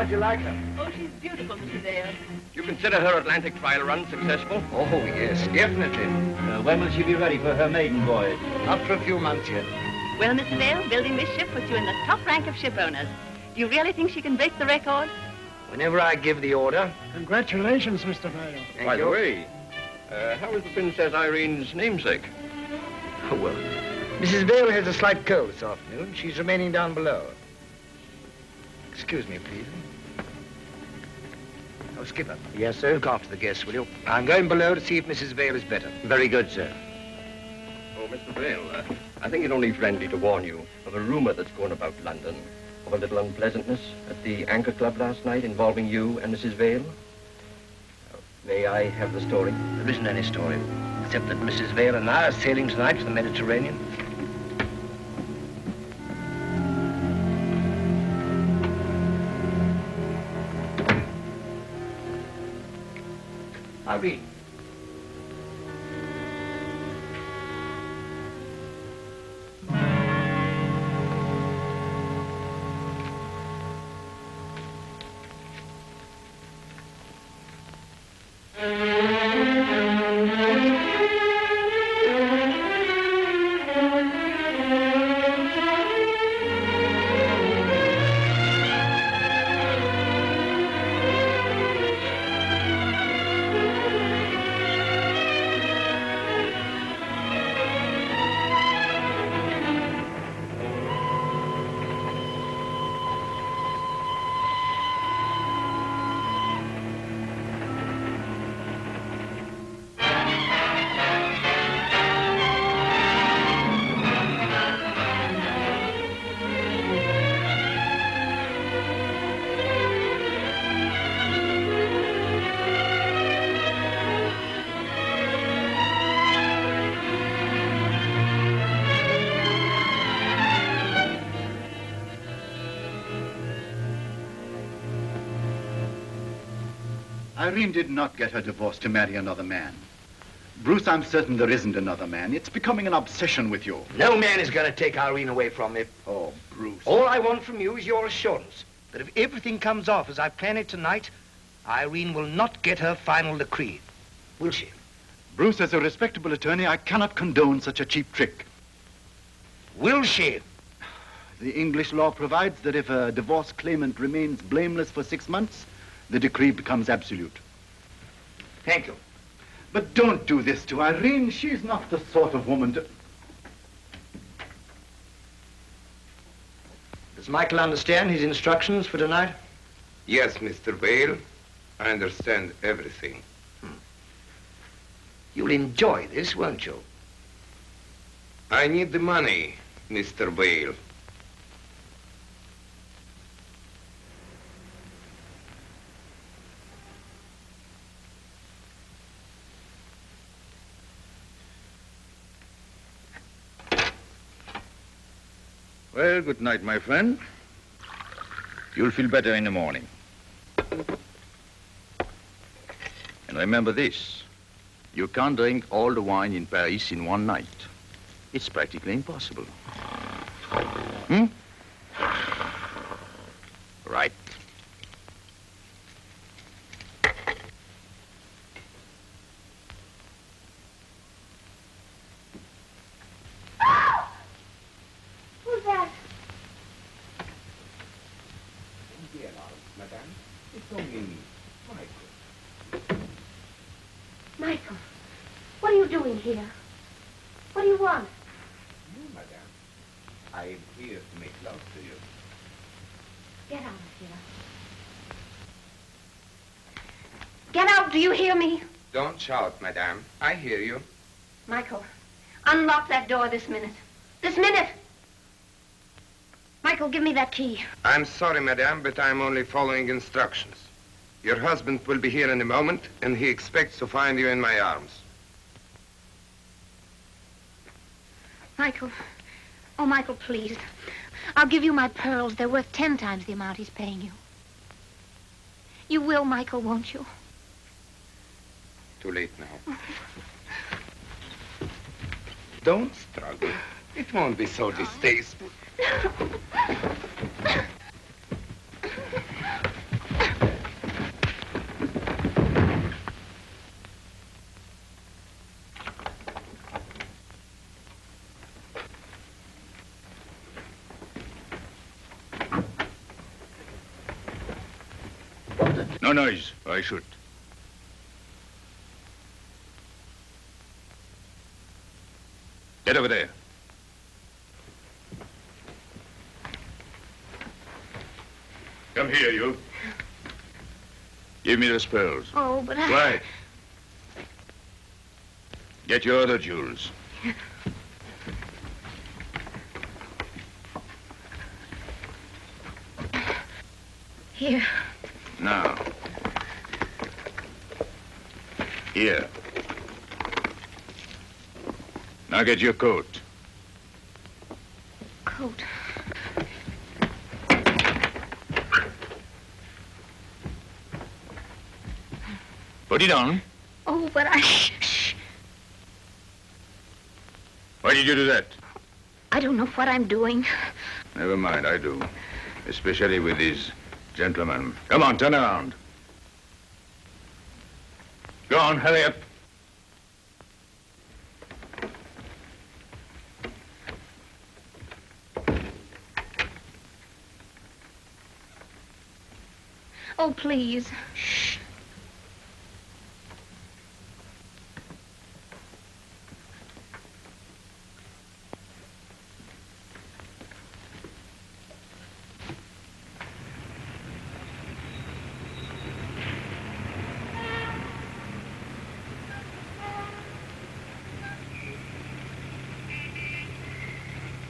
How'd you like her? Oh, she's beautiful, Mr. Dale. You consider her Atlantic trial run successful? Oh, yes, definitely. When will she be ready for her maiden voyage? Not for a few months yet. Well, Mr. Dale, building this ship puts you in the top rank of ship owners. Do you really think she can break the record? Whenever I give the order. Congratulations, Mr. Carrillo. By the way, how is the Princess Irene's namesake? Oh, well, Mrs. Vale has a slight cold this afternoon. She's remaining down below. Excuse me, please. Oh, Skipper. Yes, sir? Look after the guests, will you? I'm going below to see if Mrs. Vale is better. Very good, sir. Oh, Mr. Vale, I think it only friendly to warn you of a rumor that's going about London, of a little unpleasantness at the Anchor Club last night involving you and Mrs. Vale. May I have the story? There isn't any story, except that Mrs. Vale and I are sailing tonight for the Mediterranean. Irene. Irene did not get her divorce to marry another man. Bruce, I'm certain there isn't another man. It's becoming an obsession with you. No man is going to take Irene away from me. Oh, Bruce. All I want from you is your assurance that if everything comes off as I plan it tonight, Irene will not get her final decree. Will she? Bruce, as a respectable attorney, I cannot condone such a cheap trick. Will she? The English law provides that if a divorce claimant remains blameless for 6 months, the decree becomes absolute. Thank you. But don't do this to Irene. She's not the sort of woman to... Does Michael understand his instructions for tonight? Yes, Mr. Vale. I understand everything. You'll enjoy this, won't you? I need the money, Mr. Vale. Well, good night, my friend. You'll feel better in the morning. And remember this. You can't drink all the wine in Paris in one night. It's practically impossible. Right. Michael, what are you doing here? What do you want? No, madame. I am here to make love to you. Get out of here. Get out, do you hear me? Don't shout, madame. I hear you. Michael, unlock that door this minute. This minute! Michael, give me that key. I'm sorry, madame, but I'm only following instructions. Your husband will be here in a moment, and he expects to find you in my arms. Michael. Oh, Michael, please. I'll give you my pearls. They're worth 10 times the amount he's paying you. You will, Michael, won't you? Too late now. Don't struggle. It won't be so distasteful. No noise, or I shoot. Get over there. Come here, you. Give me those pearls. Oh, but I... Quiet. Get your other jewels. Here. Now. Here. Now get your coat. Coat. Put it on. Oh, but I... Shh. Why did you do that? I don't know what I'm doing. Never mind, I do. Especially with these gentlemen. Come on, turn around. Go on, hurry up. Oh, please. Shh.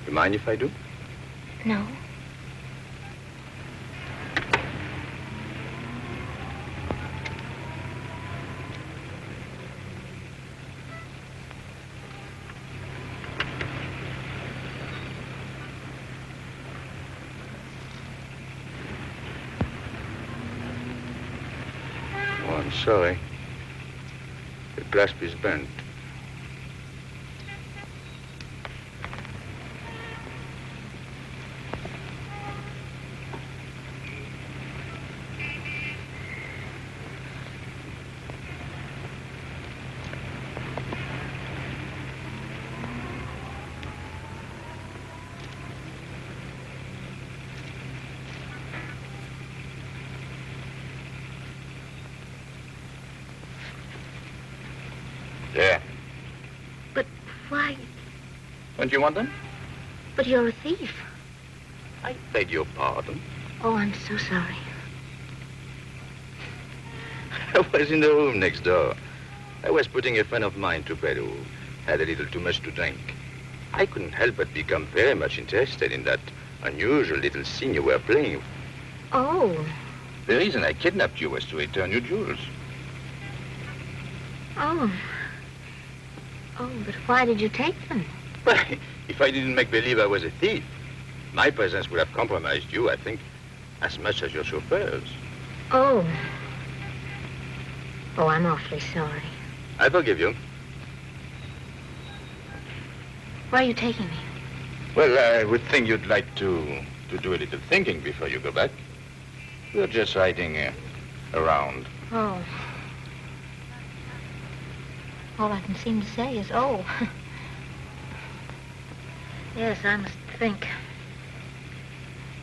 You mind if I do? No. Oh, I'm sorry. The clasp is bent. There. But why? Don't you want them? But you're a thief. I beg your pardon. Oh, I'm so sorry. I was in the room next door. I was putting a friend of mine to bed who had a little too much to drink. I couldn't help but become very much interested in that unusual little scene you were playing. Oh. The reason I kidnapped you was to return your jewels. Oh. Oh, but why did you take them? Well, if I didn't make believe I was a thief, my presence would have compromised you, I think, as much as your chauffeur's. Oh. Oh, I'm awfully sorry. I forgive you. Where are you taking me? Well, I would think you'd like to do a little thinking before you go back. We're just riding around. Oh. All I can seem to say is, oh. Yes, I must think.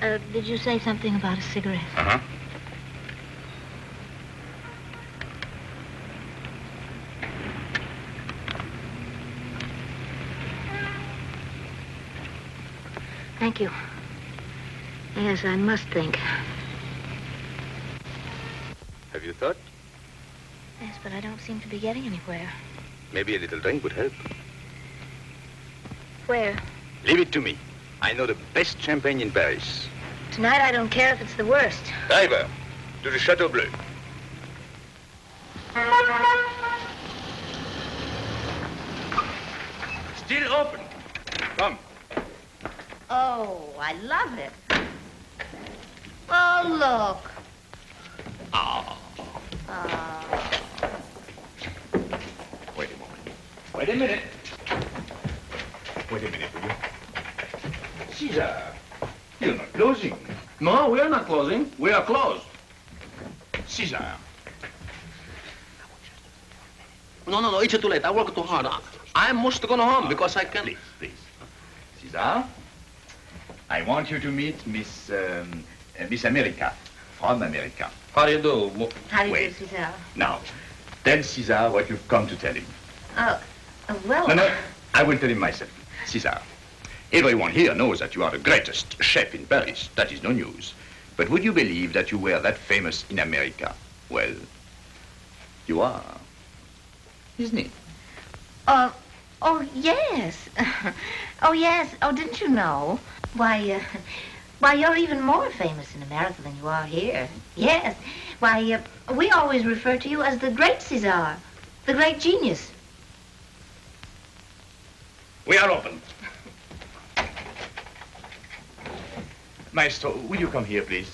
Did you say something about a cigarette? Uh-huh. Thank you. Yes, I must think. Have you thought? Yes, but I don't seem to be getting anywhere. Maybe a little drink would help. Where? Leave it to me. I know the best champagne in Paris. Tonight I don't care if it's the worst. Driver, to the Chateau Bleu. Still open. Come. Oh, I love it. Oh, look. Oh. Wait a moment. Wait a minute. Wait a minute, will you? Caesar, you're not closing. No, we are not closing. We are closed. Caesar. No, it's too late. I work too hard. I must go home because I can... Please. Caesar, I want you to meet Miss America from America. How do you do? How do you Wait. do, Cesar? Now, tell Caesar what you've come to tell him. Well... No, I will tell him myself. Caesar, everyone here knows that you are the greatest chef in Paris. That is no news. But would you believe that you were that famous in America? Well, you are. Isn't it? Oh, yes. Oh, yes. Oh, didn't you know? Why, you're even more famous in America than you are here. Yes. Why, we always refer to you as the great Cesar, the great genius. We are open. Maestro, will you come here, please?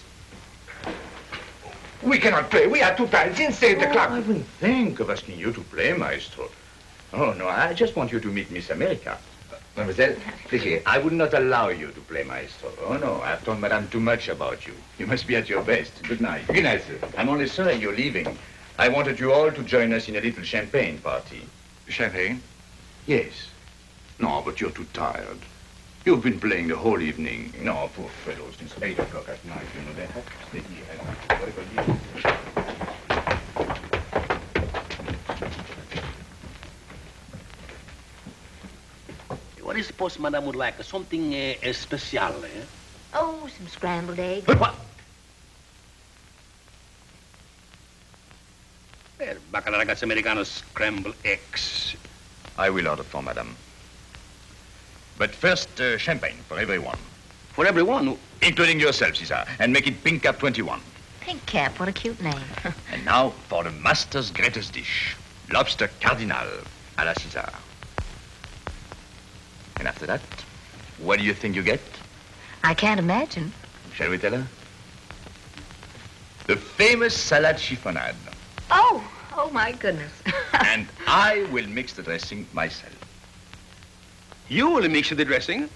We cannot play. We are too tired. Since 8 o'clock. I wouldn't think of asking you to play, Maestro. Oh, no, I just want you to meet Miss America. Mademoiselle, please here. I would not allow you to play, Maestro. Oh, no, I've told Madame too much about you. You must be at your best. Good night. Good night, sir. I'm only sorry you're leaving. I wanted you all to join us in a little champagne party. Champagne? Yes. No, but you're too tired. You've been playing the whole evening. No, poor fellow, since 8 o'clock at night, you know, they have to stay here. What do you suppose Madame would like? Something special, eh? Oh, some scrambled eggs. What? Well, bacca la ragazza americano scrambled eggs. I will order for Madame. But first, champagne for everyone. For everyone? Including yourself, Caesar. And make it Pink Cap 21. Pink Cap, what a cute name. And now for the master's greatest dish. Lobster cardinal à la Caesar. And after that, what do you think you get? I can't imagine. Shall we tell her? The famous salad chiffonade. Oh, my goodness. And I will mix the dressing myself. You will mix the dressing?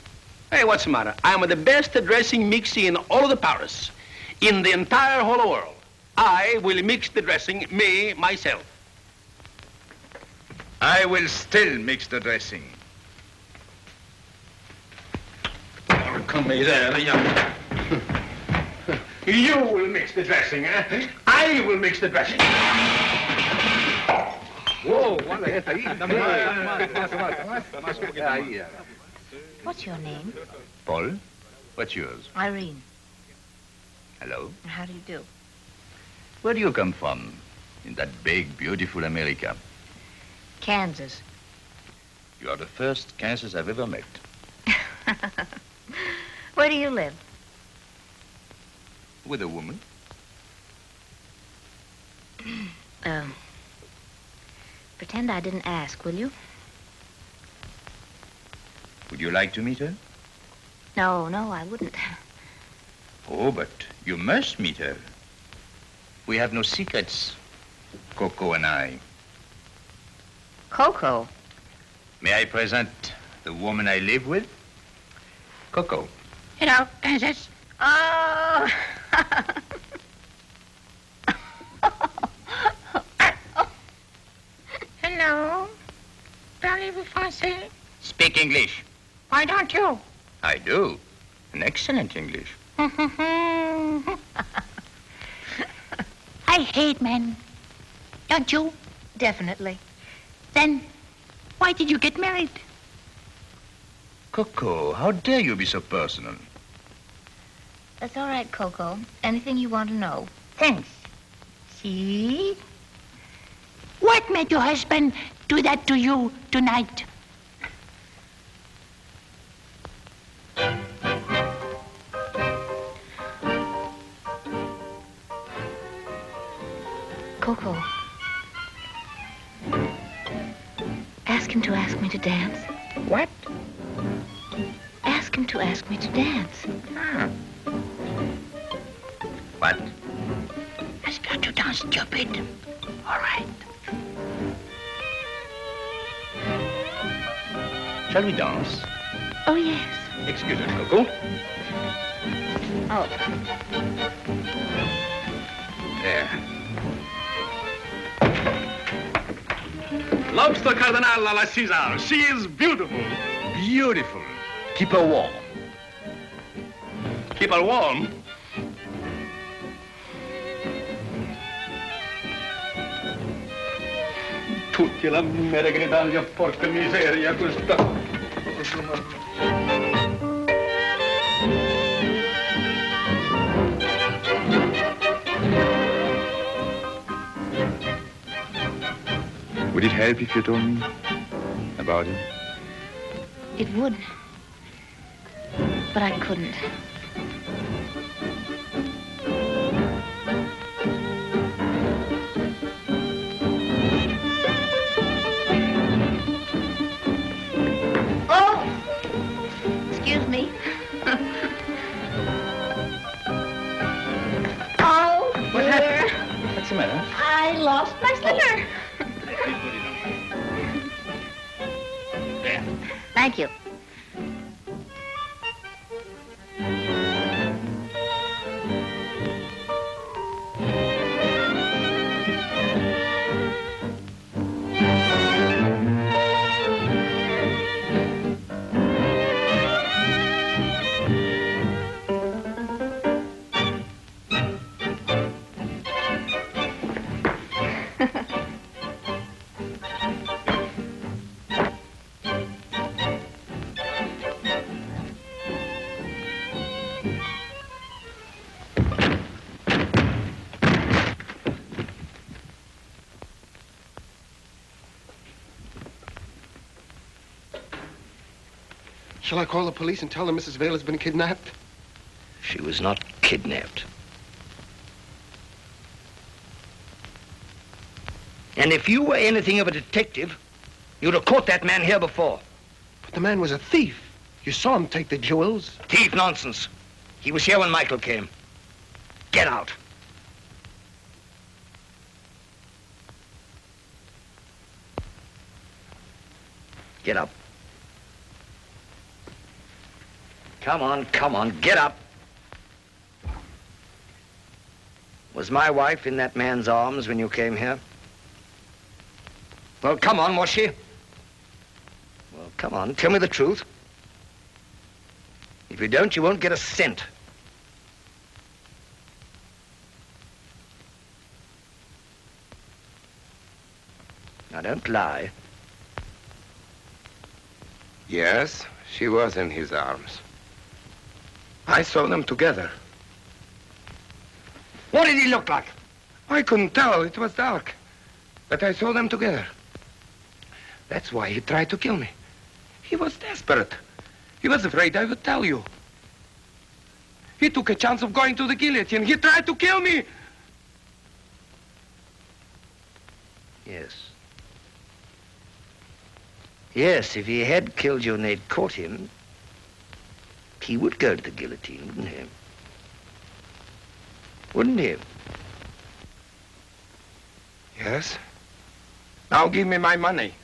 Hey, what's the matter? I'm the best dressing mixer in all of the Paris. In the entire whole world. I will mix the dressing, me, myself. I will still mix the dressing. Oh, come there, young. You will mix the dressing, eh? I will mix the dressing. Whoa, What's your name? Paul, what's yours? Irene. Hello. How do you do? Where do you come from? In that big, beautiful America. Kansas. You are the first Kansas I've ever met. Where do you live? With a woman. Pretend I didn't ask, will you? Would you like to meet her? No, I wouldn't. Oh, but you must meet her. We have no secrets, Coco and I. Coco? May I present the woman I live with? Coco. Hello, Kansas. Oh! Hello. Parlez-vous français? Speak English. Why don't you? I do. An excellent English. I hate men. Don't you? Definitely. Then, why did you get married? Coco, how dare you be so personal? That's all right, Coco. Anything you want to know. Thanks. See? What made your husband do that to you tonight? Coco. Ask him to ask me to dance. What? Ask him to ask me to dance. What? Ask her to dance, stupid. All right. Shall we dance? Oh, yes. Excuse us, Coco. Oh. There. Lobster cardinal à la Caesar. She is beautiful. Beautiful. Keep her warm. Keep her warm. tutti la meregritalia, porca miseria, questa... Would it help if you told me about him? It would. But I couldn't. Oh! Excuse me. Oh, What dear. happened? What's the matter? I lost my slipper. There. Thank you. Shall I call the police and tell them Mrs. Vale has been kidnapped? She was not kidnapped. And if you were anything of a detective, you'd have caught that man here before. But the man was a thief. You saw him take the jewels. Thief nonsense. He was here when Michael came. Get out. Get up. Come on, get up. Was my wife in that man's arms when you came here? Well, come on, was she? Well, come on, tell me the truth. If you don't, you won't get a cent. Now, don't lie. Yes, she was in his arms. I saw them together. What did he look like? I couldn't tell. It was dark. But I saw them together. That's why he tried to kill me. He was desperate. He was afraid I would tell you. He took a chance of going to the guillotine. He tried to kill me. Yes. Yes, if he had killed you and they'd caught him, he would go to the guillotine, wouldn't he? Wouldn't he? Yes. Now give me my money.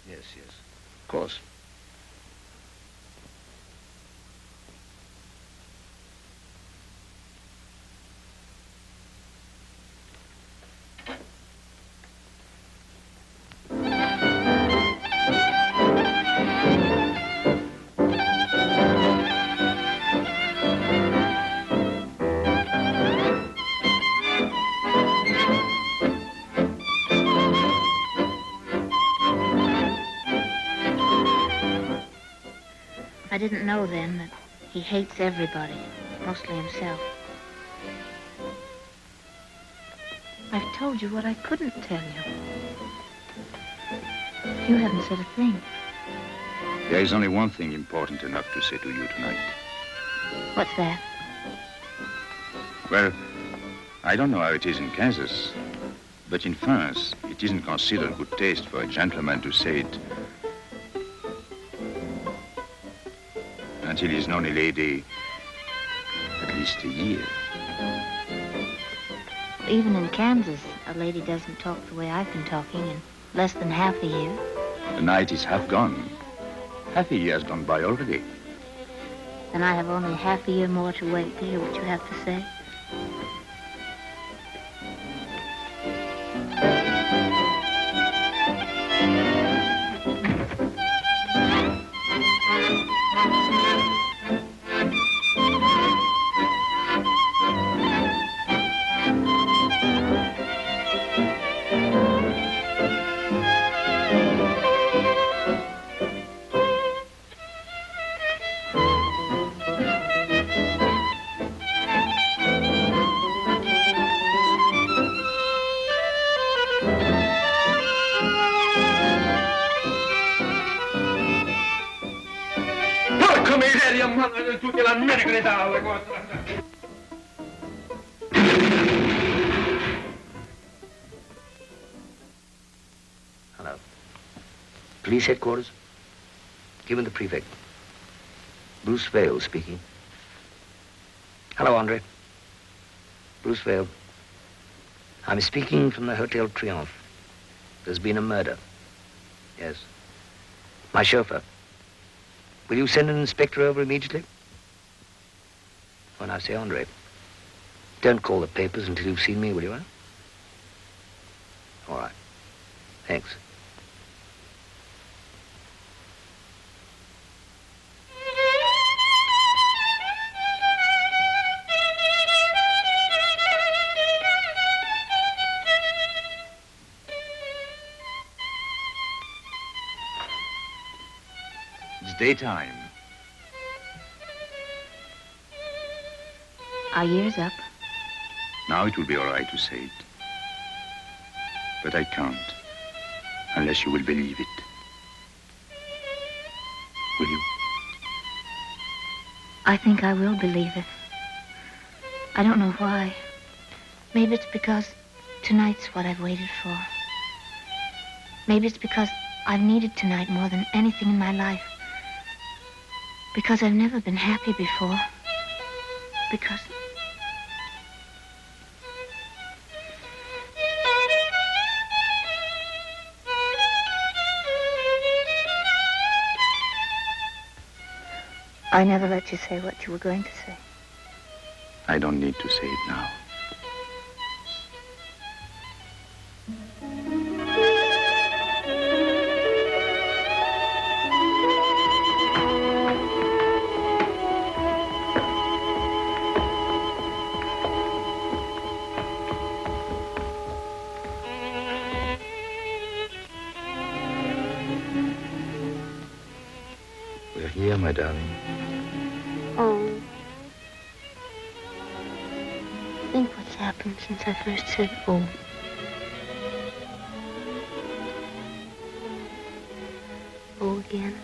Yes, of course. I didn't know then that he hates everybody, mostly himself. I've told you what I couldn't tell you. You haven't said a thing. There is only one thing important enough to say to you tonight. What's that? Well, I don't know how it is in Kansas, but in France, it isn't considered good taste for a gentleman to say it until he's known a lady at least a year. Even in Kansas, a lady doesn't talk the way I've been talking in less than half a year. The night is half gone. Half a year has gone by already. Then I have only half a year more to wait to hear what you have to say. miseria, mano, tutti l'America d'Italia, guarda. Hello. Police headquarters? Give him the prefect. Bruce Vale speaking. Hello, Andre. Bruce Vale. I'm speaking from the Hotel Triomphe. There's been a murder. Yes. My chauffeur. Will you send an inspector over immediately? Oh, now, say, Andre, don't call the papers until you've seen me, will you, huh? All right. Thanks. It's daytime. Our year's up. Now it will be all right to say it. But I can't, unless you will believe it. Will you? I think I will believe it. I don't know why. Maybe it's because tonight's what I've waited for. Maybe it's because I've needed tonight more than anything in my life. Because I've never been happy before. Because... I never let you say what you were going to say. I don't need to say it now. We're here, my darling. Oh. Think what's happened since I first said oh. Oh again.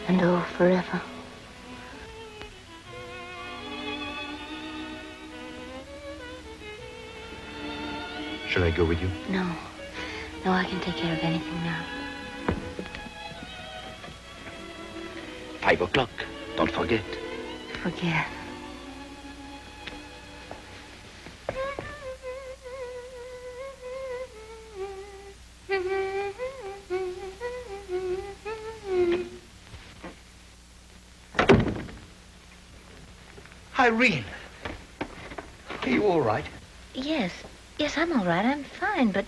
And oh, forever. Shall I go with you? No. No, I can take care of anything now. 5 o'clock. Don't forget. Forget. Irene, are you all right? Yes. Yes, I'm all right. I'm fine, but,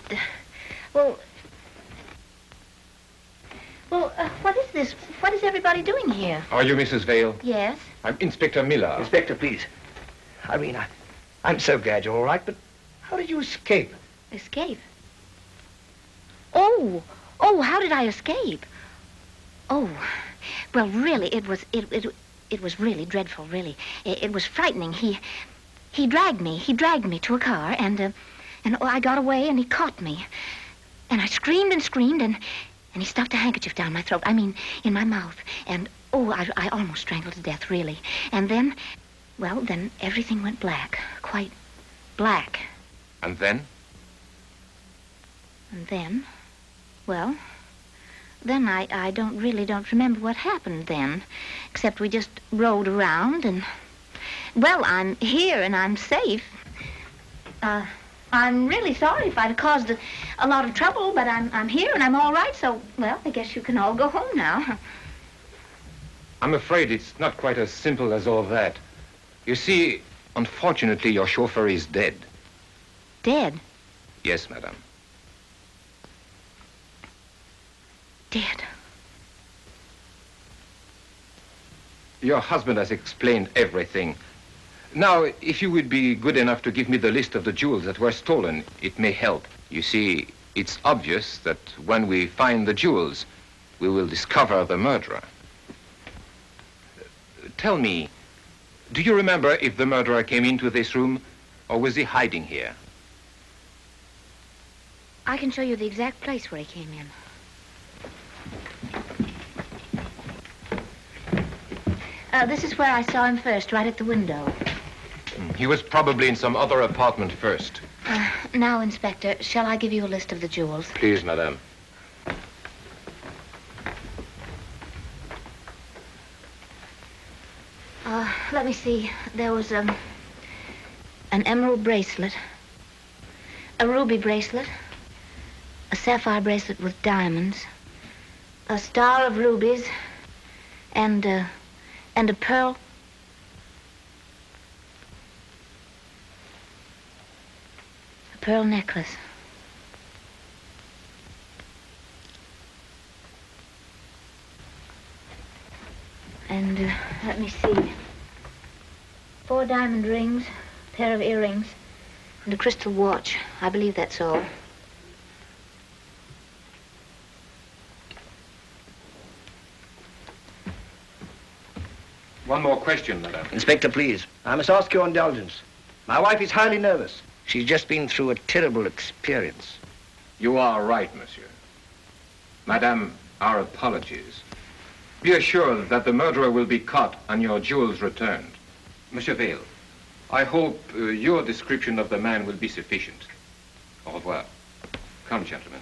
well, what is this? What is everybody doing here? Are you Mrs. Vale? Yes. I'm Inspector Miller. Inspector, please. Irene, I'm so glad you're all right, but how did you escape? Escape? Oh, how did I escape? Oh, well, really, it was really dreadful, really. It was frightening. He dragged me to a car, and I got away, and he caught me. And I screamed and screamed, and he stuffed a handkerchief down my throat, I mean, in my mouth. And, I almost strangled to death, really. And then, well, then everything went black, quite black. And then? And then, well, then I don't remember what happened then, except we just rode around, and, well, I'm here and I'm safe. I'm really sorry if I'd caused a lot of trouble, but I'm here and I'm all right, so, well, I guess you can all go home now. I'm afraid it's not quite as simple as all that. You see, unfortunately, your chauffeur is dead. Dead? Yes, madam. Dead. Your husband has explained everything. Now, if you would be good enough to give me the list of the jewels that were stolen, it may help. You see, it's obvious that when we find the jewels, we will discover the murderer. Tell me, do you remember if the murderer came into this room Or was he hiding here? I can show you the exact place where he came in. This is where I saw him first, right at the window. He was probably in some other apartment first. Now, Inspector, shall I give you a list of the jewels? Please, madame. Let me see. There was an emerald bracelet, a ruby bracelet, a sapphire bracelet with diamonds, a star of rubies, and a pearl. A pearl necklace. And let me see. 4 diamond rings, a pair of earrings, and a crystal watch. I believe that's all. One more question, madame. Inspector, please. I must ask your indulgence. My wife is highly nervous. She's just been through a terrible experience. You are right, monsieur. Madame, our apologies. Be assured that the murderer will be caught and your jewels returned. Monsieur Vale, I hope your description of the man will be sufficient. Au revoir. Come, gentlemen.